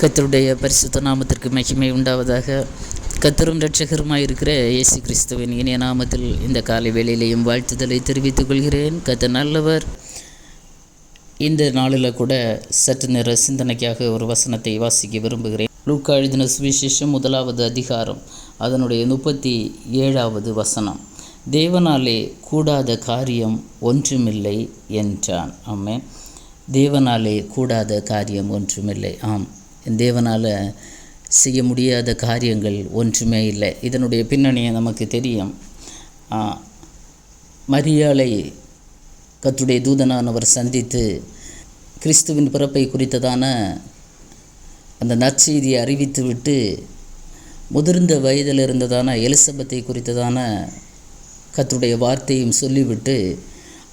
கர்த்தருடைய பரிசுத்த நாமத்திற்கு மகிமை உண்டாவதாக. கர்த்தரும் இரட்சகருமாய் இருக்கிற இயேசு கிறிஸ்துவின் இனிய நாமத்தில் இந்த காலை வேளையிலேயும் வாழ்த்துதலை தெரிவித்துக் கொள்கிறேன். கர்த்தர் நல்லவர். இந்த நாளில் கூட சற்று நேர சிந்தனைக்காக ஒரு வசனத்தை வாசிக்க விரும்புகிறேன். லூக்கா எழுதின சுவிசேஷம் 1வது அதிகாரம் அதனுடைய 37வது வசனம். தேவனாலே கூடாத காரியம் ஒன்றுமில்லை என்றான். ஆமென். தேவனாலே கூடாத காரியம் ஒன்றுமில்லை. ஆம், தேவனால் செய்ய முடியாத காரியங்கள் ஒன்றுமே இல்லை. இதனுடைய பின்னணியை நமக்கு தெரியும். மரியாளை கர்த்தருடைய தூதனானவர் சந்தித்து கிறிஸ்துவின் பிறப்பை குறித்ததான அந்த நற்செய்தியை அறிவித்துவிட்டு முதிர்ந்த வயதில் இருந்ததான எலிசபெத்தை குறித்ததான கர்த்தருடைய வார்த்தையும் சொல்லிவிட்டு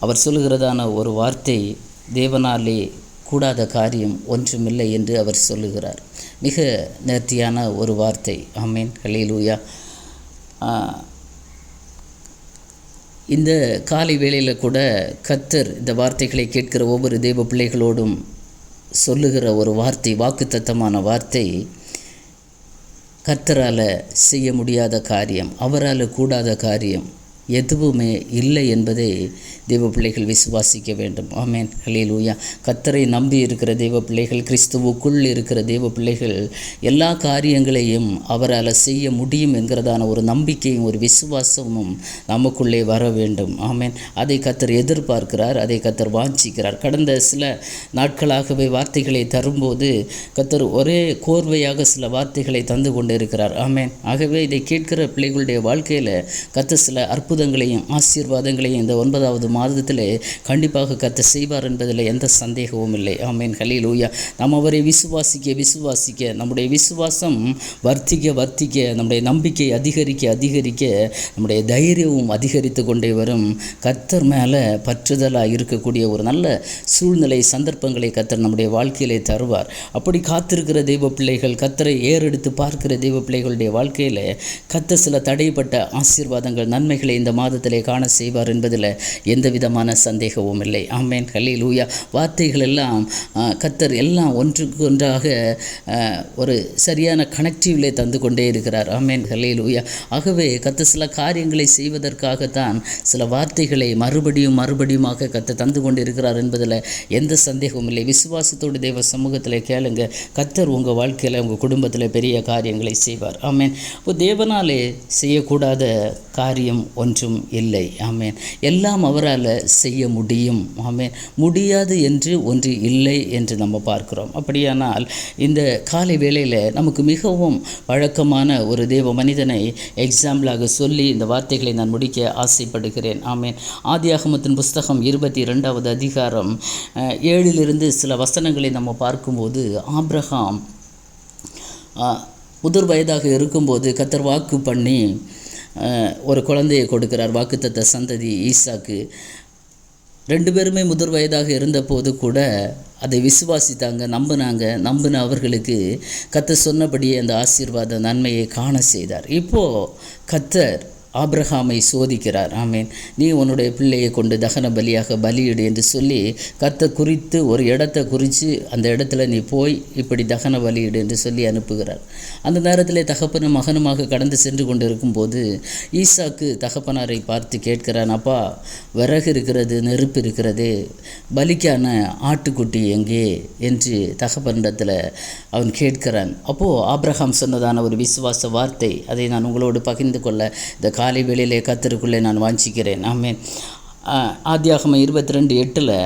அவர் சொல்லுகிறதான ஒரு வார்த்தை, தேவனாலே கூடாத காரியம் ஒன்றுமில்லை என்று அவர் சொல்லுகிறார். மிக நேர்த்தியான ஒரு வார்த்தை. ஆமென், ஹல்லேலூயா. இந்த காலை வேளையில் கூட கர்த்தர் இந்த வார்த்தைகளை கேட்கிற ஒவ்வொரு தேவ பிள்ளைகளோடும் சொல்லுகிற ஒரு வார்த்தை, வாக்குத்தத்தமான வார்த்தை, கர்த்தரால் செய்ய முடியாத காரியம், அவரால் கூடாத காரியம் எதுவுமே இல்லை என்பதை தேவ பிள்ளைகள் விசுவாசிக்க வேண்டும். ஆமென், ஹல்லேலூயா. கர்த்தரை நம்பி இருக்கிற தேவ பிள்ளைகள், கிறிஸ்துவுக்குள் இருக்கிற தேவ பிள்ளைகள் எல்லா காரியங்களையும் அவரால் செய்ய முடியும் என்கிறதான ஒரு நம்பிக்கையும் ஒரு விசுவாசமும் நமக்குள்ளே வர வேண்டும். ஆமென். அதை கர்த்தர் எதிர்பார்க்கிறார், அதை கர்த்தர் வாஞ்சிக்கிறார். கடந்த சில நாட்களாகவே வார்த்தைகளை தரும்போது கர்த்தர் ஒரே கோர்வையாக சில வார்த்தைகளை தந்து கொண்டு இருக்கிறார். ஆமென். ஆகவே இதை கேட்கிற பிள்ளைகளுடைய வாழ்க்கையில் கர்த்தர் சில அற்புதங்களையும் ஆசீர்வாதங்களையும் இந்த 9வது மாதத்திலே கண்டிப்பாக கர்த்தர் செய்வார் என்பதில் எந்த சந்தேகமும் இல்லை. ஆமென், ஹல்லேலூயா. நாம் அவரை விசுவாசிக்க நம்முடைய விசுவாசம் வர்த்திக்க நம்முடைய நம்பிக்கை அதிகரிக்க நம்முடைய தைரியமும் அதிகரித்து கொண்டே வரும். கர்த்தர் மேலே பற்றுதலாக இருக்கக்கூடிய ஒரு நல்ல சூழ்நிலை சந்தர்ப்பங்களை கர்த்தர் நம்முடைய வாழ்க்கையிலே தருவார். அப்படி காத்திருக்கிற தெய்வ பிள்ளைகள், கர்த்தரை ஏறெடுத்து பார்க்கிற தெய்வ பிள்ளைகளுடைய வாழ்க்கையில் கர்த்தர் சில தடைப்பட்ட ஆசீர்வாதங்கள், நன்மைகளை இந்த மாதத்திலே காண செய்வார் என்பதில் எந்த விதமான சந்தேகமும் இல்லை. ஆமென், ஹல்லேலூயா. வார்த்தைகள் எல்லாம் கர்த்தர் எல்லாம் ஒன்றுக்கு ஒன்றாக ஒரு சரியான கனெக்டிவ்லே தந்து கொண்டே இருக்கிறார். ஆமென், ஹல்லேலூயா. ஆகவே கர்த்தர் சில காரியங்களை செய்வதற்காகத்தான் சில வார்த்தைகளை மறுபடியுமாக கர்த்தர் தந்து கொண்டு இருக்கிறார் என்பதில் எந்த சந்தேகமும் இல்லை. விசுவாசத்தோடு தேவ சமூகத்தில் கேளுங்க, கர்த்தர் உங்கள் வாழ்க்கையில் உங்கள் குடும்பத்தில் பெரிய காரியங்களை செய்வார். ஆமென். இப்போ தேவனாலே செய்யக்கூடாத காரியம் ஒன்றும் இல்லை. ஆமென். எல்லாம் அவரால் செய்ய முடியும். ஆமென். முடியாது என்று ஒன்று இல்லை என்று நம்ம பார்க்கிறோம். அப்படியானால் இந்த காலை வேளையில் நமக்கு மிகவும் வழக்கமான ஒரு தேவ மனிதனை எக்ஸாம்பிளாக சொல்லி இந்த வார்த்தைகளை நான் முடிக்க ஆசைப்படுகிறேன். ஆமென். ஆதியாகமத்தின் புஸ்தகம் 22வது அதிகாரம் 7லிருந்து சில வசனங்களை நம்ம பார்க்கும்போது, ஆபிரகாம் முதிர் வயதாக இருக்கும்போது கர்த்தர் வாக்கு பண்ணி ஒரு குழந்தையை கொடுக்கிறார், வாக்குத்தத்த சந்ததி ஈசாக்கு. 2 பேருமே முதிர் வயதாக இருந்தபோது கூட அதை விசுவாசித்தாங்க, நம்பின அவர்களுக்கு கர்த்தர் சொன்னபடியே அந்த ஆசீர்வாத நன்மையை காண செய்தார். இப்போது கர்த்தர் ஆபிரகாமை சோதிக்கிறார். ஆமேன். நீ உன்னுடைய பிள்ளையை கொண்டு தகன பலியாக பலியிடு என்று சொல்லி கர்த்தர் குறித்து ஒரு இடத்தை குறித்து அந்த இடத்துல நீ போய் இப்படி தகன பலியிடு என்று சொல்லி அனுப்புகிறார். அந்த நேரத்திலே தகப்பனும் மகனுமாக கடந்து சென்று கொண்டு இருக்கும்போது ஈசாக்கு தகப்பனாரை பார்த்து கேட்கிறான், அப்பா, விறகு இருக்கிறது, நெருப்பு இருக்கிறது, பலிக்கான ஆட்டுக்குட்டி எங்கே என்று தகப்பனிடத்தில் அவன் கேட்கிறான். அப்போது ஆபிரகாம் சொன்னதான ஒரு விசுவாச வார்த்தை, அதை நான் உங்களோடு பகிர்ந்து கொள்ள இந்த காலை வேளையிலே கர்த்தருக்குள்ளே நான் வாஞ்சிக்கிறேன். ஆமென். ஆதியாகமம் 22:8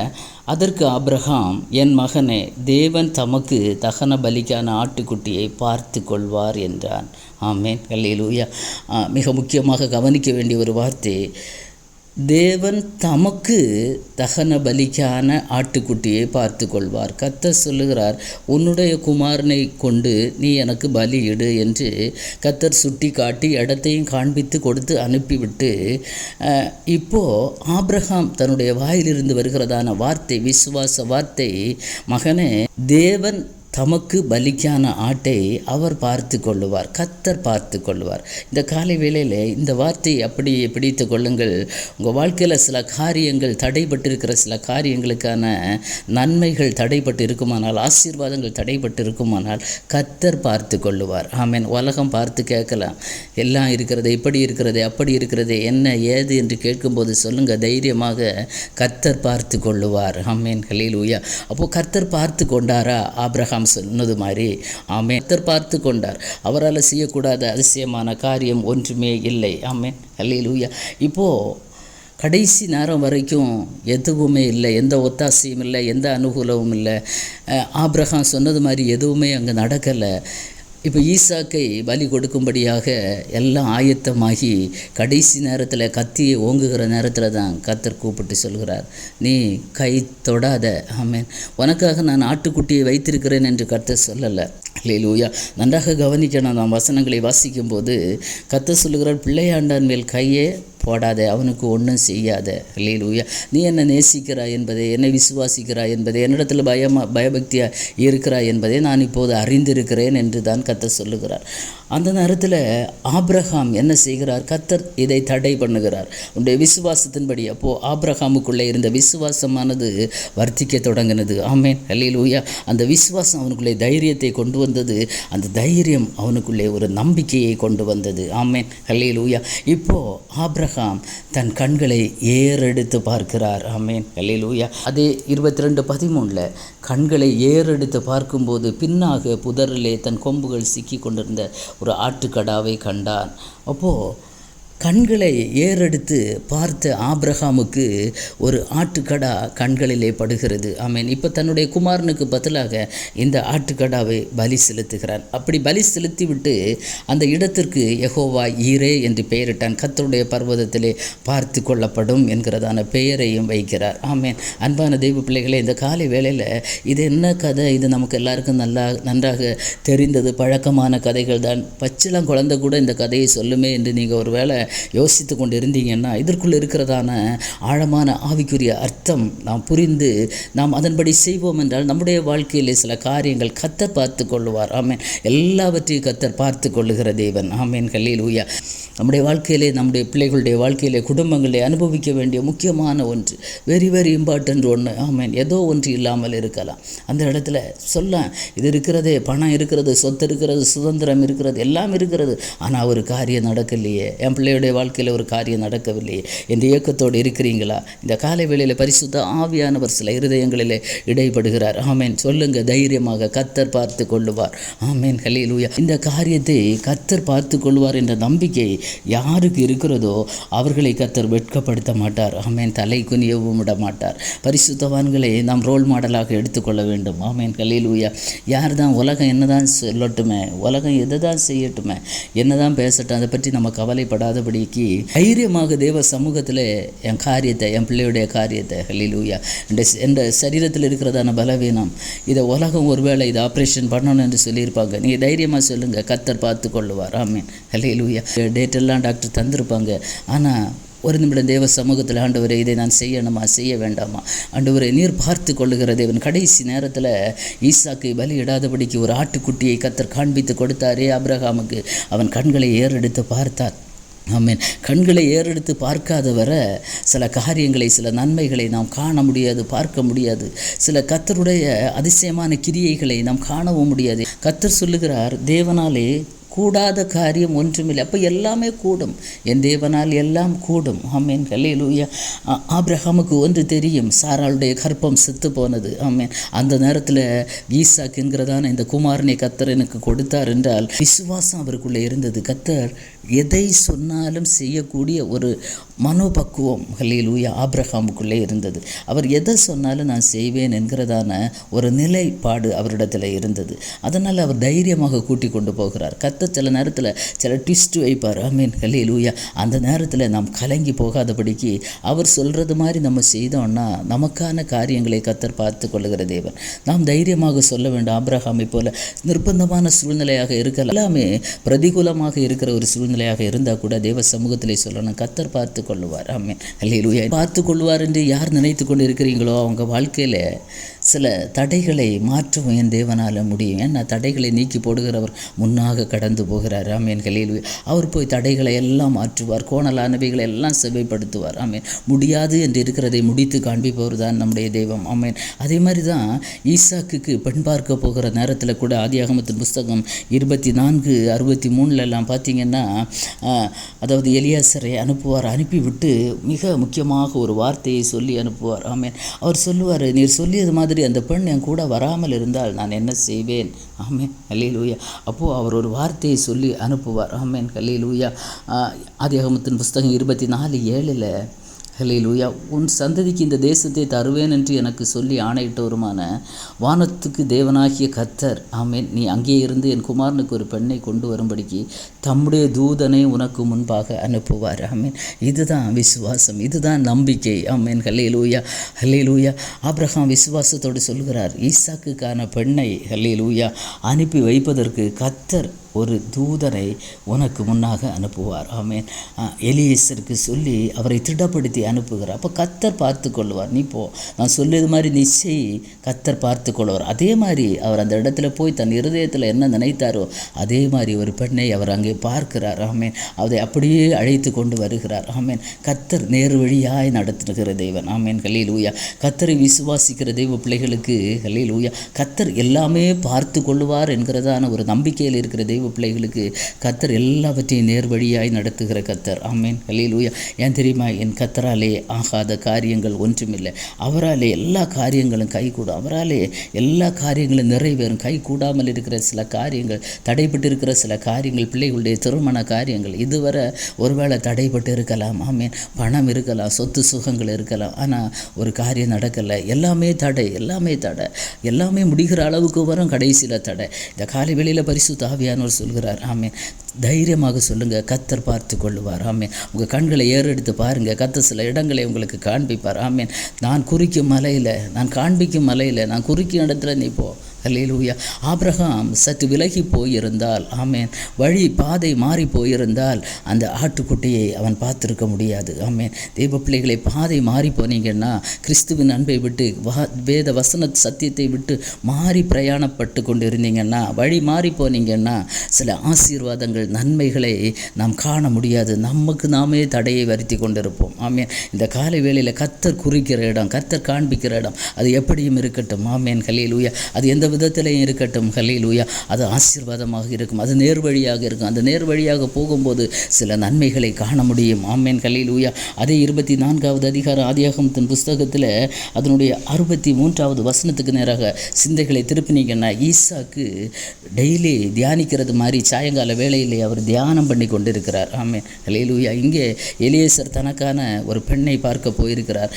அதற்கு ஆபிரகாம், என் மகனே, தேவன் தமக்கு தகன பலிக்கான ஆட்டுக்குட்டியை பார்த்து கொள்வார் என்றான். ஆமென், ஹல்லேலூயா. மிக முக்கியமாக கவனிக்க வேண்டிய ஒரு வார்த்தை, தேவன் தமக்கு தகன பலிக்கான ஆட்டுக்குட்டியை பார்த்து கொள்வார். கர்த்தர் சொல்லுகிறார், உன்னுடைய குமாரனை கொண்டு நீ எனக்கு பலியிடு என்று கர்த்தர் சுட்டி காட்டி இடத்தையும் காண்பித்து கொடுத்து அனுப்பிவிட்டு, இப்போது ஆபிரகாம் தன்னுடைய வாயிலிருந்து வருகிறதான வார்த்தை, விசுவாச வார்த்தை, மகனே, தேவன் தமக்கு பலிக்கான ஆட்டை அவர் பார்த்து கொள்ளுவார், கர்த்தர் பார்த்து கொள்ளுவார். இந்த காலை வேளையில் இந்த வார்த்தையை அப்படி பிடித்து கொள்ளுங்கள். உங்கள் வாழ்க்கையில் சில காரியங்கள் தடைபட்டிருக்கிற, சில காரியங்களுக்கான நன்மைகள் தடைபட்டு இருக்குமானால், ஆசீர்வாதங்கள் தடைபட்டு இருக்குமானால் கர்த்தர் பார்த்து கொள்ளுவார். ஆமென். உலகம் பார்த்து கேட்கலாம், எல்லாம் இருக்கிறது, இப்படி இருக்கிறது, அப்படி இருக்கிறது, என்ன ஏது என்று கேட்கும்போது சொல்லுங்கள் தைரியமாக, கர்த்தர் பார்த்து கொள்ளுவார். ஆமென். ஹல்லேலூயா. அப்போது கர்த்தர் பார்த்து கொண்டாரா? ஆபிரகாம் சொன்னது மாதிரி ஆமென், கர்த்தர் பார்த்து கொண்டார். அவரால் செய்யக்கூடாத அதிசயமான காரியம் ஒன்றுமே இல்லை. ஆமென். ஹல்லேலூயா. இப்போது கடைசி நேரம் வரைக்கும் எதுவுமே இல்லை, எந்த ஒத்தாசையும் இல்லை, எந்த அனுகூலமும் இல்லை. ஆபிரகாம் சொன்னது மாதிரி எதுவுமே அங்கே நடக்கலை. இப்போ ஈசாக்கை பலி கொடுக்கும்படியாக எல்லாம் ஆயத்தமாகி கடைசி நேரத்தில் கத்தியை ஓங்குகிற நேரத்தில் தான் கர்த்தர் கூப்பிட்டு சொல்கிறார், நீ கை தொடாத. ஆமென். உனக்காக நான் ஆட்டுக்குட்டியை வைத்திருக்கிறேன் என்று கர்த்தர் சொல்லலை. ஹல்லேலூயா. நன்றாக கவனிக்கணும். நாம் வசனங்களை வாசிக்கும்போது கர்த்தர் சொல்லுகிறார், பிள்ளையாண்டான் மேல் கையே போடாதே, அவனுக்கு ஒன்றும் செய்யாத. ஹல்லேலூயா. நீ என்னை நேசிக்கிறாய் என்பதை, என்னை விசுவாசிக்கிறாய் என்பதை, என்னிடத்தில் பயபக்தியாக இருக்கிறாய் என்பதை நான் இப்போது அறிந்திருக்கிறேன் என்று தான் கர்த்தர் சொல்லுகிறார். அந்த நேரத்தில் ஆபிரகாம் என்ன செய்கிறார்? கர்த்தர் இதை தடை பண்ணுகிறார், உன்னுடைய விசுவாசத்தின்படி. அப்போது ஆபிரகாமுக்குள்ளே இருந்த விசுவாசமானது வர்த்திக்க தொடங்கினது. ஆமென். ஹல்லேலூயா. அந்த விசுவாசம் அவனுக்குள்ளே தைரியத்தை கொண்டு வந்தது. அந்த தைரியம் அவனுக்குள்ளே ஒரு நம்பிக்கையை கொண்டு வந்தது. ஆமென். ஹல்லேலூயா. இப்போது ஆபிரகாம் தன் கண்களை ஏறெடுத்து பார்க்கிறார். ஆமென். ஹல்லேலூயா. அதே 22:13 கண்களை ஏறெடுத்து பார்க்கும்போது பின்னாக புதரிலே தன் கொம்புகள் சிக்கி கொண்டிருந்த ஒரு ஆட்டுக்கடாவை கண்டான். அப்போது கண்களை ஏறெடுத்து பார்த்த ஆபிரகாமுக்கு ஒரு ஆட்டுக்கடா கண்களிலே படுகிறது. ஆமென். இப்போ தன்னுடைய குமாரனுக்கு பதிலாக இந்த ஆட்டுக்கடாவை பலி செலுத்துகிறான். அப்படி பலி செலுத்திவிட்டு அந்த இடத்திற்கு யெகோவா ஈரே என்று பெயரிட்டான். கர்த்தருடைய பர்வதத்திலே பார்த்து கொள்ளப்படும் என்கிறதான பெயரையும் வைக்கிறார். ஆமென். அன்பான தெய்வ பிள்ளைகளே, இந்த காலை வேளையில் இது என்ன கதை? இது நமக்கு எல்லாருக்கும் நன்றாக தெரிந்தது, பழக்கமான கதைகள் தான். பச்சிளம் குழந்தை கூட இந்த கதையை சொல்லுமே என்று நீங்கள் ஒரு வேளை யோசித்து கொண்டு இருந்தீங்கன்னா, இதற்குள்ளே இருக்கிறதான ஆழமான ஆவிக்குரிய அர்த்தம் நாம் புரிந்து நாம் அதன்படி செய்வோம் என்றால் நம்முடைய வாழ்க்கையிலே சில காரியங்கள் கர்த்தர் பார்த்து கொள்ளுவார். ஆமென். எல்லாவற்றையும் கர்த்தர் பார்த்து கொள்ளுகிற தேவன். ஆமென். ஹல்லேலூயா. நம்முடைய வாழ்க்கையிலே, நம்முடைய பிள்ளைகளுடைய வாழ்க்கையிலே, குடும்பங்களிலே அனுபவிக்க வேண்டிய முக்கியமான ஒன்று, வெரி வெரி இம்பார்ட்டன்ட் ஒன்று. ஆமென். ஏதோ ஒன்று இல்லாமல் இருக்கலாம். அந்த இடத்துல இது இருக்கிறதே, பணம் இருக்கிறது, சொத்து இருக்கிறது, சுதந்திரம் இருக்கிறது, எல்லாம் இருக்கிறது, ஆனால் ஒரு காரியம் நடக்கலையே, என் பிள்ளையுடைய வாழ்க்கையில் ஒரு காரியம் நடக்கவில்லையே என்ற இயக்கத்தோடு இருக்கிறீங்களா? இந்த காலை வேளையில் பரிசுத்த ஆவியானவர் சில இருதயங்களிலே இடைப்படுகிறார். ஆமென். சொல்லுங்க தைரியமாக, கர்த்தர் பார்த்து கொள்ளுவார். ஆமென். ஹல்லேலூயா. இந்த காரியத்தை கர்த்தர் பார்த்து கொள்வார் என்ற நம்பிக்கை யாருக்கு இருக்கிறதோ அவர்களை கர்த்தர் வெட்கப்படுத்த மாட்டார். ஆமென். தலை குனியவும் விட மாட்டார். பரிசுத்தவான்களை நாம் ரோல் மாடலாக எடுத்துக்கொள்ள வேண்டும். ஆமென். ஹல்லேலூயா. யார் தான் உலகம் என்னதான் சொல்லட்டுமே, உலகம் எதை தான் செய்யட்டுமே, என்னதான் பேசட்டும், அதை பற்றி நம்ம கவலைப்படாதபடிக்கு தைரியமாக தேவ சமூகத்தில் என் காரியத்தை, என் பிள்ளையுடைய காரியத்தை, ஹல்லேலூயா, என்ற சரீரத்தில் இருக்கிறதான பலவீனம், இதை உலகம் ஒருவேளை இதை ஆப்ரேஷன் பண்ணணும் என்று சொல்லியிருப்பாங்க, நீங்கள் தைரியமாக சொல்லுங்கள், கர்த்தர் பார்த்து கொள்ளுவார். ஆமென். ஹல்லேலூயா. டேட்டெல்லாம் டாக்டர் தந்திருப்பாங்க, ஆனால் ஒரு நிமிடம் தேவ சமூகத்தில், ஆண்டவரே இதை நான் செய்யணுமா, செய்ய வேண்டாமா, ஆண்டவரே நீர் பார்த்து கொள்ளுகிற தேவன். கடைசி நேரத்தில் ஈசாக்கை பலியிடாதபடிக்கு ஒரு ஆட்டுக்குட்டியை கர்த்தர் காண்பித்து கொடுத்தாரே ஆபிரகாமுக்கு, அவன் கண்களை ஏறெடுத்து பார்த்தார். ஆமென். கண்களை ஏறெடுத்து பார்க்காதவரை சில காரியங்களை, சில நன்மைகளை நாம் காண முடியாது, பார்க்க முடியாது. சில கர்த்தருடைய அதிசயமான கிரியைகளை நாம் காணவும் முடியாது. கர்த்தர் சொல்லுகிறார், தேவனாலே கூடாத காரியம் ஒன்றுமில்லை. அப்போ எல்லாமே கூடும், என் தேவனால் எல்லாம் கூடும். ஆமென். ஹல்லேலூயா. ஆபிரகாமுக்கு ஒன்று தெரியும், சாராளுடைய கர்ப்பம் செத்து போனது. ஆமென். அந்த நேரத்தில் ஈசாக்கு என்கிறதான இந்த குமாரனை கர்த்தர் எனக்கு கொடுத்தார் என்றால் விசுவாசம் அவருக்குள்ளே இருந்தது. கர்த்தர் எதை சொன்னாலும் செய்யக்கூடிய ஒரு மனோபக்குவம் ஹல்லேலூயா ஆபிரகாமுக்குள்ளே இருந்தது. அவர் எதை சொன்னாலும் நான் செய்வேன் என்கிறதான ஒரு நிலைப்பாடு அவரிடத்தில் இருந்தது. அதனால் அவர் தைரியமாக கூட்டி கொண்டு போகிறார். கர்த்தர் சில நேரத்தில் சில ட்விஸ்ட் வைப்பார். ஆமேன், ஹல்லேலூயா. அந்த நேரத்தில் நாம் கலங்கி போகாதபடிக்கு அவர் சொல்கிறது மாதிரி நம்ம செய்தோம்னா நமக்கான காரியங்களை கர்த்தர் பார்த்து கொள்ளுகிற தேவன். நாம் தைரியமாக சொல்ல வேண்டும். ஆபிரகாமை போல நிர்பந்தமான சூழ்நிலையாக இருக்கலாம், எல்லாமே பிரதிகூலமாக இருக்கிற ஒரு சூழ்நிலையாக இருந்தால் கூட தேவ சமூகத்திலே சொல்லணும், கர்த்தர் பார்த்து கொள்ளுவார். ஆமேன், ஹல்லேலூயா. பார்த்து கொள்வார் என்று யார் நினைத்து கொண்டு இருக்கிறீங்களோ அவங்க வாழ்க்கையில் சில தடைகளை மாற்றவும் என் தேவனால் முடியும். ஏன்னா தடைகளை நீக்கி போடுகிறவர் முன்னாக கடந்து போகிறார். ஆமேன், ஹல்லேலூயா. அவர் போய் தடைகளை எல்லாம் மாற்றுவார், கோணலானவைகளை எல்லாம் செவ்வைப்படுத்துவார். ஆமேன், முடியாது என்று இருக்கிறதை முடித்து காண்பிப்பவர் தான் நம்முடைய தெய்வம். ஆமேன். அதே மாதிரி தான் ஈசாக்குக்கு பெண் பார்க்க போகிற நேரத்தில் கூட ஆதியாகமத்தின் புஸ்தகம் 24:63 பார்த்தீங்கன்னா, அதாவது எலியாசரை அனுப்புவார். அனுப்பிவிட்டு மிக முக்கியமாக ஒரு வார்த்தையை சொல்லி அனுப்புவார். ஆமேன். அவர் சொல்லுவார், நீர் சொல்லியது மாதிரி அந்த பெண் என் கூட வராமல் இருந்தால் நான் என்ன செய்வேன்? ஆமேன், ஹல்லேலூயா. அப்போது அவர் ஒரு வார்த்தையை சொல்லி அனுப்புவார். ஆமேன், ஹல்லேலூயா. ஆதியாகமத்தின் புஸ்தகம் 24:7 ஹல்லேலூயா. உன் சந்ததிக்கு இந்த தேசத்தை தருவேன் என்று எனக்கு சொல்லி ஆணையிட்டவருமான வானத்துக்கு தேவனாகிய கர்த்தர், ஆமேன், நீ அங்கே இருந்து என் குமாரனுக்கு ஒரு பெண்ணை கொண்டு வரும்படிக்கு தம்முடைய தூதனை உனக்கு முன்பாக அனுப்புவார். ஆமேன். இதுதான் விசுவாசம், இதுதான் நம்பிக்கை. ஆமேன், ஹல்லேலூயா, ஹல்லேலூயா. ஆபிரகாம் விசுவாசத்தோடு சொல்கிறார், ஈசாக்குக்கான பெண்ணை ஹல்லேலூயா அனுப்பி வைப்பதற்கு கர்த்தர் ஒரு தூதனை உனக்கு முன்னாக அனுப்புவார். ஆமேன். எலியேசருக்கு சொல்லி அவரை திடப்படுத்தி அனுப்புகிறார். அப்போ கர்த்தர் பார்த்து கொள்வார். நீ போ, நான் சொல்லியது மாதிரி நீ செய், கர்த்தர் பார்த்து கொள்வார். அதே மாதிரி அவர் அந்த இடத்துல போய் தன் இருதயத்தில் என்ன நினைத்தாரோ அதே மாதிரி ஒரு பெண்ணை அவர் அங்கே பார்க்கிறார். ஆமேன். அதை அப்படியே அழைத்து கொண்டு வருகிறார். ஆமேன். கர்த்தர் நேர் வழியாய் நடத்துகிற தெய்வன். ஆமேன், ஹல்லேலூயா. கர்த்தரை விசுவாசிக்கிற தெய்வ பிள்ளைகளுக்கு ஹல்லேலூயா கர்த்தர் எல்லாமே பார்த்து கொள்வார் என்கிறதான ஒரு நம்பிக்கையில் இருக்கிற தெய்வ பிள்ளைகளுக்கு கர்த்தர் எல்லாவற்றையும் நேர்வழியாய் நடத்துகிற கர்த்தர். ஆமேன், ஹல்லேலூயா. ஏன் தெரியுமா? என் கர்த்தராலே ஆகாத காரியங்கள் ஒன்றுமில்லை. அவராலே எல்லா காரியங்களும் கைகூடும். அவராலே எல்லா காரியங்களும் நிறைவேறும். கை கூடாமல் இருக்கிற சில காரியங்கள், தடைப்பட்டு இருக்கிற சில காரியங்கள், பிள்ளைகளுடைய திருமண காரியங்கள் இதுவரை ஒருவேளை தடைப்பட்டு இருக்கலாம். ஆமேன். பணம் இருக்கலாம், சொத்து சுகங்கள் இருக்கலாம், ஆனால் ஒரு காரியம் நடக்கலை. எல்லாமே தடை, எல்லாமே தடை, எல்லாமே முடிகிற அளவுக்கு வரும், கடைசியில் தடை. இந்த காலை வேளையில் பரிசுத்த ஆவியானவர் சொல்கிறார். ஆமேன். தைரியமாக சொல்லுங்கள், கர்த்தர் பார்த்து கொள்ளுவார். ஆமேன். உங்கள் கண்களை ஏறெடுத்து பாருங்கள், கர்த்தர் சில இடங்களை உங்களுக்கு காண்பிப்பார். ஆமேன். நான் குறிக்கும் மலையில், நான் காண்பிக்கும் மலையில், நான் குறிக்கும் இடத்துல நீ போ. ஹல்லேலூயா. ஆபிரகாம் சற்று விலகி போயிருந்தால், ஆமேன், வழி பாதை மாறி போயிருந்தால் அந்த ஆட்டுக்குட்டியை அவன் பார்த்துருக்க முடியாது. ஆமேன். தெய்வ பிள்ளைகளை, பாதை மாறி போனீங்கன்னா, கிறிஸ்துவின் அன்பை விட்டு வேத வசன சத்தியத்தை விட்டு மாறி பிரயாணப்பட்டு கொண்டு இருந்தீங்கன்னா, வழி மாறி போனீங்கன்னா சில ஆசீர்வாதங்கள், நன்மைகளை நாம் காண முடியாது. நமக்கு நாமே தடையை வருத்தி கொண்டிருப்போம். ஆமேன். இந்த காலை வேளையில் கர்த்தர் குறிக்கிற இடம், கர்த்தர் காண்பிக்கிற இடம், அது எப்படியும் இருக்கட்டும். ஆமேன், ஹல்லேலூயா. அது எந்த விதத்திலையும் இருக்கட்டும். ஹல்லேலூயா. அது ஆசீர்வாதமாக இருக்கும், அது நேர்வழியாக இருக்கும். அந்த நேர்வழியாக போகும்போது சில நன்மைகளை காண முடியும். ஆமேன், ஹல்லேலூயா. அதே 24வது அதிகாரம் ஆதியாகமத்தின் புஸ்தகத்தில் அதனுடைய 63வது வசனத்துக்கு நேராக சிந்தைகளை திருப்பினீங்கன்னா, ஈசாக்கு டெய்லி தியானிக்கிறது மாதிரி சாயங்கால வேளையிலே அவர் தியானம் பண்ணி கொண்டிருக்கிறார். ஆமேன், ஹல்லேலூயா. இங்கே எலியேசர் தனக்கான ஒரு பெண்ணை பார்க்க போயிருக்கிறார்.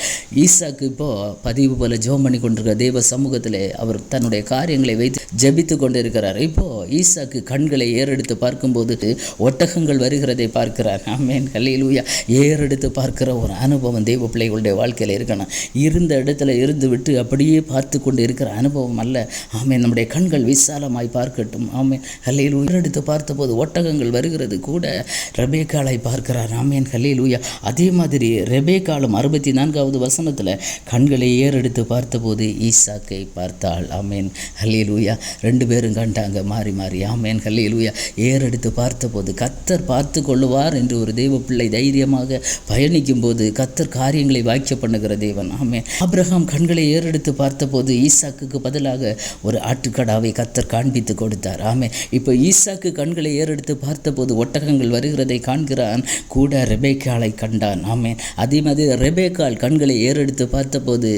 ஈசாக்கு இப்போது பதிவு போல ஜெபம் பண்ணி கொண்டிருக்கிற தேவ சமூகத்தில் அவர் தன்னுடைய காரியங்களை வைத்து ஜெபித்து கொண்டிருக்கிறார். இப்போ ஈசாக்கு கண்களை ஏறெடுத்து பார்க்கும்போது ஒட்டகங்கள் வருகிறதை பார்க்கிறார். ஆமேன், ஹல்லேலூயா. ஏறெடுத்து பார்க்கிற ஒரு அனுபவம் தெய்வ பிள்ளைகளுடைய வாழ்க்கையில் இருக்கணும். இருந்த இடத்துல இருந்து விட்டு அப்படியே பார்த்து கொண்டு இருக்கிற அனுபவம் அல்ல. ஆமேன். நம்முடைய கண்கள் விசாலமாய் பார்க்கட்டும். ஆமேன், ஹல்லேலூயா. ஏறெடுத்து பார்த்தபோது ஒட்டகங்கள் வருகிறது. கூட ரெபேக்காளை பார்க்கிறார். ஆமேன், ஹல்லேலூயா. அதே மாதிரி ரெபேக்காளும் 64வது வசனத்தில் கண்களை ஏறெடுத்து பார்த்தபோது ஈசாக்கை பார்த்தாள். ஆமேன், ஹல்லேலூயா. 2 பேரும் கண்டாங்க மாறி மாறி. ஆமேன், ஹல்லேலூயா. ஏறெடுத்து பார்த்தபோது கர்த்தர் பார்த்து கொள்ளுவார் என்று ஒரு தெய்வ பிள்ளை தைரியமாக பயணிக்கும் போது கர்த்தர் காரியங்களை வாக்கிய பண்ணுகிற தேவன். ஆமேன். ஆபிரகாம் கண்களை ஏறெடுத்து பார்த்தபோது ஈசாக்குக்கு பதிலாக ஒரு ஆட்டுக்கடாவை கர்த்தர் காண்பித்து கொடுத்தார். ஆமேன். இப்போ ஈசாக்கு கண்களை ஏறெடுத்து பார்த்தபோது ஒட்டகங்கள் வருகிறதை காண்கிறான். கூட ரெபேக்காளை கண்டான். ஆமேன். அதே மாதிரி ரெபேக்காள் கண்களை ஏறெடுத்து பார்த்தபோது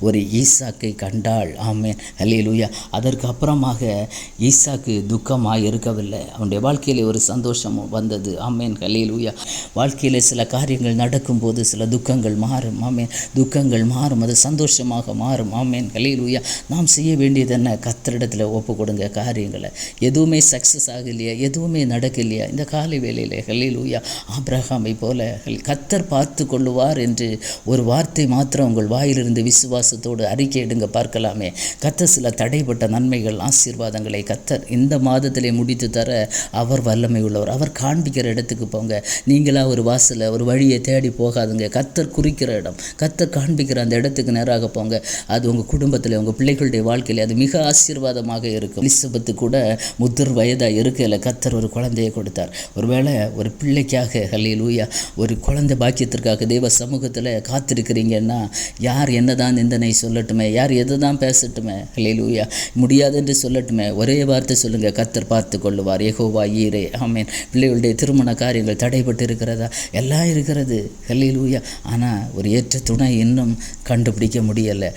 ஒரு ஈசாக்கை கண்டாள். ஆமேன், ஹல்லேலூயா. அதற்கு அப்புறமாக ஈசாக்கு துக்கமாக இருக்கவில்லை, அவனுடைய வாழ்க்கையில் ஒரு சந்தோஷமும் வந்தது. ஆமேன், ஹல்லேலூயா. வாழ்க்கையில் சில காரியங்கள் நடக்கும்போது சில துக்கங்கள் மாறும். ஆமேன், துக்கங்கள் மாறும், அது சந்தோஷமாக மாறும். ஆமேன், ஹல்லேலூயா. நாம் செய்ய வேண்டியது என்ன? கர்த்தரிடத்தில் ஒப்பு கொடுங்க காரியங்களை. எதுவுமே சக்ஸஸ் ஆகலையா, எதுவுமே நடக்கலையா, இந்த காலை வேளையில் ஹல்லேலூயா ஆபிரகாமை போல கர்த்தர் பார்த்து கொள்ளுவார் என்று ஒரு வார்த்தை மாத்திரம் உங்கள் வாயிலிருந்து விசுவாசத்தோடு அறிக்கையிடுங்க, பார்க்கலாமே. கர்த்தர் சில தடைப்பட்ட நன்மைகள் ஆசீர்வாதங்களை கர்த்தர் இந்த மாதத்திலே முடித்து தர அவர் வல்லமை உள்ளவர். அவர் காண்பிக்கிற இடத்துக்கு போங்க. நீங்களா ஒரு வாசலை ஒரு வழியை தேடி போகாதுங்க. கர்த்தர் குறிக்கிற இடம், கர்த்தர் காண்பிக்கிற அந்த இடத்துக்கு நேராக போங்க. அது உங்கள் குடும்பத்தில் உங்கள் பிள்ளைகளுடைய வாழ்க்கையில் அது மிக ஆசீர்வாதமாக இருக்கும். எலிசபெத்து கூட முதிர் வயதாக இருக்கையில் கர்த்தர் ஒரு குழந்தையை கொடுத்தார். ஒருவேளை ஒரு பிள்ளைக்காக ஹல்லேலூயா ஒரு குழந்தை பாக்கியத்திற்காக தேவ சமூகத்தில் காத்திருக்கிறீங்கன்னா, யார் என்னதான் நிந்தனை சொல்லட்டுமே, யார் எதை தான் பேசட்டுமே, ஹல்லேலூயா முடியாது என்று சொல்லட்டுமே, ஒரே வார்த்தை சொல்லுங்கள், கர்த்தர் பார்த்து கொள்ளுவார். யெகோவா ஈரே. ஆமேன். பிள்ளைகளுடைய திருமண காரியங்கள் தடைப்பட்டு இருக்கிறதா? எல்லாம் இருக்கிறது, ஹல்லேலூயா. ஆனால் ஒரு ஏற்ற துணை இன்னும் கண்டுபிடிக்க முடியலை.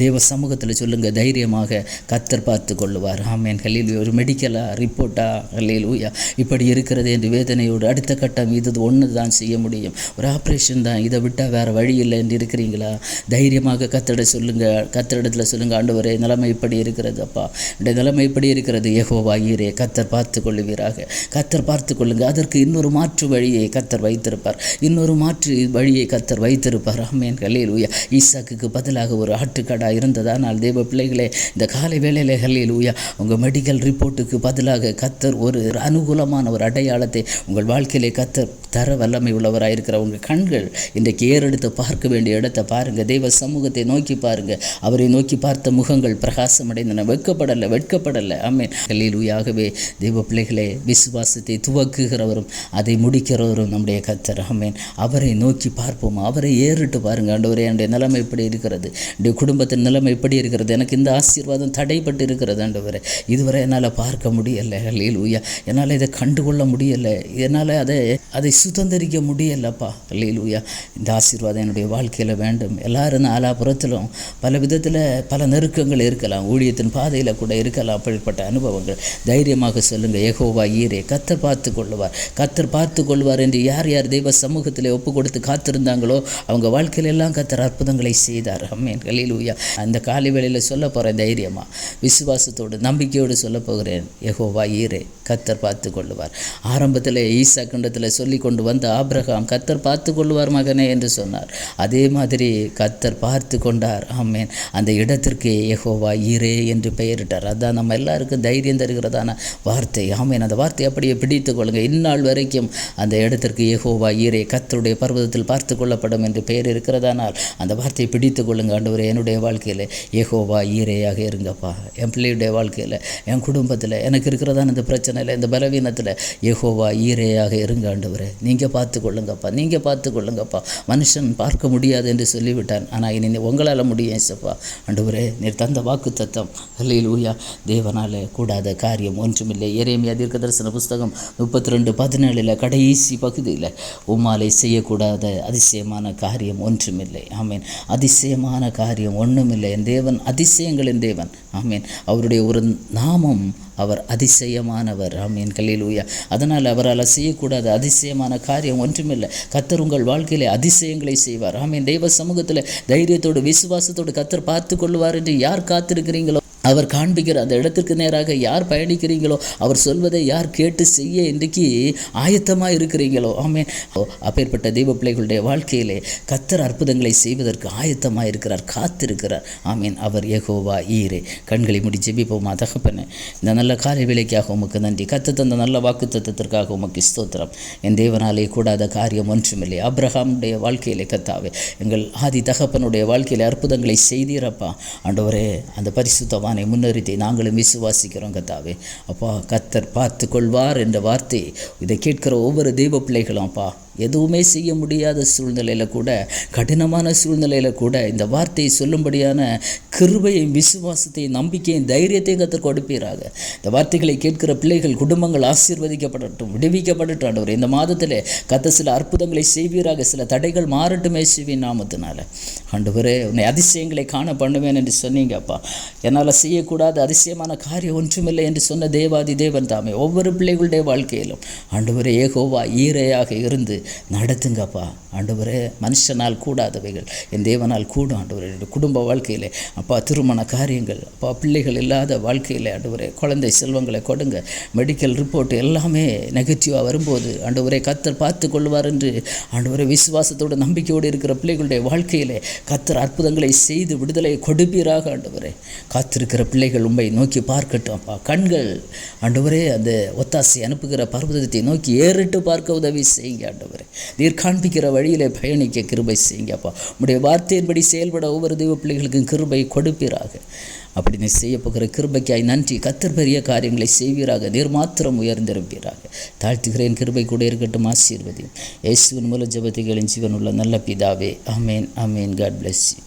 தேவ சமூகத்தில் சொல்லுங்கள், தைரியமாக கர்த்தர் பார்த்து கொள்ளுவார். ஆமேன், ஹல்லேலூயா. ஒரு மெடிக்கலா ரிப்போர்ட்டா, ஹல்லேலூயா இப்படி இருக்கிறது என்று வேதனையோடு அடுத்த கட்டம் இது ஒன்று தான் செய்ய முடியும், ஒரு ஆப்ரேஷன் தான், இதை விட்டால் வேறு வழி இல்லை என்று இருக்கிறீங்களா? தைரியமாக கர்த்தரிட சொல்லுங்கள், கர்த்தரிடத்தில் சொல்லுங்கள், ஆண்டவரே நிலைமை இப்படி இருக்கிறது அப்பா, இந்த நிலைமை இப்படி இருக்கிறது, யெகோவா ஈரே, கர்த்தர் பார்த்து கொள்ளுவீராக, கர்த்தர் பார்த்து கொள்ளுங்கள். அதற்கு இன்னொரு மாற்று வழியை கர்த்தர் வைத்திருப்பார், இன்னொரு மாற்று வழியை கர்த்தர் வைத்திருப்பார். ஆமேன், ஹல்லேலூயா. ஈசாக்குக்கு பதிலாக ஒரு ஆட்டுக்கடா இருந்ததானால் தேவ பிள்ளைகளே, இந்த காலை வேளையில் ஹல்லேலூயா உங்கள் மெடிக்கல் ரிப்போர்ட்டுக்கு பதிலாக கர்த்தர் ஒரு அனுகூலமான ஒரு அடையாளத்தை உங்கள் வாழ்க்கையிலே கர்த்தர் தர வல்லமை உள்ளவராயிருக்கிற உங்கள் கண்கள் இன்றைக்கு ஏறெடுத்து பார்க்க வேண்டிய இடத்தை பாருங்கள். தெய்வ சமூகத்தை நோக்கி பாருங்கள். அவரை நோக்கி பார்த்த முகங்கள் பிரகாசமடைந்தன, வெட்கப்படலை. ஆமேன், ஹல்லேலூயாகவே தெய்வ பிள்ளைகளே, விசுவாசத்தை துவக்குகிறவரும் அதை முடிக்கிறவரும் நம்முடைய கர்த்தர். ஆமேன். அவரை நோக்கி பார்ப்போம், அவரை ஏறிட்டு பாருங்கள். ஆண்டவரே, என்னுடைய நிலைமை எப்படி இருக்கிறது, என்னுடைய குடும்பத்தின் நிலைமை எப்படி இருக்கிறது, எனக்கு இந்த ஆசீர்வாதம் தடைப்பட்டு இருக்கிறது ஆண்டவரே, இதுவரை என்னால் பார்க்க முடியலை, ஹல்லேலூயா என்னால் இதை கண்டுகொள்ள முடியலை, என்னால் அதை சுதந்திரிக்க முடியலப்பா, ஹல்லேலூயா. இந்த ஆசீர்வாதம் என்னுடைய வாழ்க்கையில் வேண்டும். எல்லாரும் நாலாபுரத்திலும் பல விதத்தில் பல நெருக்கங்கள் இருக்கலாம், ஊழியத்தின் பாதையில் கூட இருக்கலாம், அப்படிப்பட்ட அனுபவங்கள். தைரியமாக சொல்லுங்கள், யெகோவா ஈரே, கர்த்தர் பார்த்து கொள்ளுவார், கர்த்தர் பார்த்து கொள்வார் என்று யார் யார் தெய்வ சமூகத்தில் ஒப்பு கொடுத்து காத்திருந்தாங்களோ அவங்க வாழ்க்கையில் எல்லாம் கர்த்தர் அற்புதங்களை செய்தார். ஆமென், ஹல்லேலூயா. அந்த காலை வேளையில் சொல்ல போகிறேன், தைரியமாக விசுவாசத்தோடு நம்பிக்கையோடு சொல்ல போகிறேன், யெகோவா ஈரே, கர்த்தர் பார்த்து கொள்ளுவார். ஆரம்பத்தில் ஈசாக்கிண்டத்தில் சொல்லி கொண்டு வந்த ஆபிரகாம் கர்த்தர் பார்த்து கொள்ளுவார் மகனே என்று சொன்னார். அதே மாதிரி கர்த்தர் பார்த்து கொண்டார். ஆமேன். அந்த இடத்திற்கு யெகோவா ஈரே என்று பெயரிட்டார். அதான் நம்ம எல்லாருக்கும் தைரியம் தருகிறதான வார்த்தை. ஆமேன். அந்த வார்த்தையை அப்படியே பிடித்து கொள்ளுங்கள். இந்நாள் வரைக்கும் அந்த இடத்திற்கு யெகோவா ஈரே, கர்த்தருடைய பர்வதத்தில் பார்த்து கொள்ளப்படும் என்று பெயர் இருக்கிறதானால் அந்த வார்த்தையை பிடித்து கொள்ளுங்க. ஆண்டவரே, என்னுடைய வாழ்க்கையில் யெகோவா ஈரேயாக இருங்கப்பா. என் பிள்ளையுடைய வாழ்க்கையில், என் குடும்பத்தில், எனக்கு இருக்கிறதான இந்த பிரச்சனையில், இந்த பலவீனத்தில் யெகோவா ஈரேயாக இருங்க ஆண்டவரே. நீங்கள் பார்த்து கொள்ளுங்கப்பா, நீங்கள் பார்த்து கொள்ளுங்கப்பா. மனுஷன் பார்க்க முடியாது என்று சொல்லிவிட்டான், ஆனால் இனி உங்களால் முடியும் ஏசப்பா. ஆண்டவரே, நீர் தந்த வாக்கு தத்தம், ஹல்லேலூயா, தேவனாலே கூடாத காரியம் ஒன்றுமில்லை. எரேமியா தீர்க்கதரிசன புஸ்தகம் 32:17 கடைசி பகுதியில், உம்மாலே செய்யக்கூடாத அதிசயமான காரியம் ஒன்றுமில்லை. ஆமீன். அதிசயமான காரியம் ஒன்றுமில்லை. என் தேவன் அதிசயங்களின் தேவன். ஆமீன். அவருடைய ஒரு நாமம், அவர் அதிசயமானவர். ஆமீன், ஹல்லேலூயா. அதனால் அவரால் செய்யக்கூடாத அதிசயமான காரியம் ஒன்றுமில்லை. கர்த்தர் உங்கள் வாழ்க்கையிலே அதிசயங்களை செய்வார். ஆமீன். தெய்வ சமூகத்தில் தைரியத்தோடு விசுவாசத்தோடு கர்த்தர் பார்த்து கொள்வார் என்று யார் காத்திருக்கிறீங்களோ, அவர் காண்பிக்கிற அந்த இடத்திற்கு நேராக யார் பயணிக்கிறீங்களோ, அவர் சொல்வதை யார் கேட்டு செய்ய இன்றைக்கு ஆயத்தமாக இருக்கிறீங்களோ, ஆமேன், அப்பேற்பட்ட தெய்வ பிள்ளைகளுடைய வாழ்க்கையிலே கர்த்தர் அற்புதங்களை செய்வதற்கு ஆயத்தமாக இருக்கிறார், காத்திருக்கிறார். ஆமீன். அவர் யெகோவா ஈரே. கண்களை மூடி ஜெபிப்போமா. தகப்பனே, இந்த நல்ல காலை வேளைக்காக உமக்கு நன்றி. கர்த்தர் தந்த நல்ல வாக்கு தத்தத்திற்காக உமக்கு ஸ்தோத்திரம். என் தேவனாலே கூடாத காரியம் ஒன்றுமில்லை. ஆபிரகாமுடைய வாழ்க்கையிலே கர்த்தாவே, எங்கள் ஆதி தகப்பனுடைய வாழ்க்கையிலே அற்புதங்களை செய்தீரப்பா. ஆண்டவரே, அந்த பரிசுத்தவான் முன்னிறுத்தி நாங்களும் விசுவாசிக்கிறோம் கர்த்தாவே. அப்பா, கர்த்தர் பார்த்து கொள்வார் என்ற வார்த்தை இதை கேட்கிற ஒவ்வொரு தெய்வ பிள்ளைகளும் அப்பா எதுவுமே செய்ய முடியாத சூழ்நிலையில் கூட, கடினமான சூழ்நிலையில் கூட இந்த வார்த்தையை சொல்லும்படியான கிருபையும் விசுவாசத்தையும் நம்பிக்கையும் தைரியத்தையும் கர்த்தர் கொடுப்பீராக. இந்த வார்த்தைகளை கேட்கிற பிள்ளைகள் குடும்பங்கள் ஆசீர்வதிக்கப்படட்டும், விடுவிக்கப்படட்டும் ஆண்டவரே. இந்த மாதத்தில் கர்த்தர் சில அற்புதங்களை செய்வீராக, சில தடைகள் மாறட்டுமே செய்வின் நாமத்தினால. ஆண்டவரே, உன்னை அதிசயங்களை காண பண்ணுவேன் என்று சொன்னீங்கப்பா. என்னால் செய்யக்கூடாத அதிசயமான காரியம் ஒன்றுமில்லை என்று சொன்ன தேவாதி தேவன் தாமே ஒவ்வொரு பிள்ளைகளுடைய வாழ்க்கையிலும் ஆண்டவரே யெகோவா ஈரையாக இருந்து நடத்துங்கப்பா. ஆண்டவரே, மனுஷனால் கூடாதவைகள் என் தேவனால் கூடும் ஆண்டவரே. குடும்ப வாழ்க்கையிலே அப்பா, திருமண காரியங்கள் அப்பா, பிள்ளைகள் இல்லாத வாழ்க்கையில் ஆண்டவரே குழந்தை செல்வங்களை கொடுங்க. மெடிக்கல் ரிப்போர்ட் எல்லாமே நெகட்டிவாக வரும்போது ஆண்டவரே கர்த்தர் பார்த்து கொள்வார் என்று ஆண்டவரே விசுவாசத்தோடு நம்பிக்கையோடு இருக்கிற பிள்ளைகளுடைய வாழ்க்கையிலே கர்த்தர் அற்புதங்களை செய்து விடுதலையை கொடுப்பீராக. ஆண்டவரே, காத்திருக்கிற பிள்ளைகள் உண்மை நோக்கி பார்க்கட்டும் அப்பா. கண்கள் ஆண்டவரே அந்த ஒத்தாசை அனுப்புகிற பர்வதத்தை நோக்கி ஏறிட்டு பார்க்க உதவி செய்யுங்க ஆண்டவரே. நீர் காண்பிக்கிற வழியிலே பயணிக்க கிருபை செய்யுங்கப்பா. உம்முடைய வார்த்தையின்படி செயல்பட ஒவ்வொரு தெய்வ பிள்ளைகளுக்கும் கிருபை கொடுப்பீராக. அப்படி நீ செய்ய போகிற கிருபைக்காய் நன்றி. கர்த்தர் பெரிய காரியங்களை செய்வீராக. நீர் மாத்திரம் உயர்ந்திருப்பீராக. தாழ்த்துகிறேன். கிருபை கூட இருக்கட்டும். ஆசீர்வதியும். இயேசுவின் மூல ஜெபத்தை கேளும் ஜீவனுள்ள நல்ல பிதாவே. ஆமேன், ஆமேன். God bless you.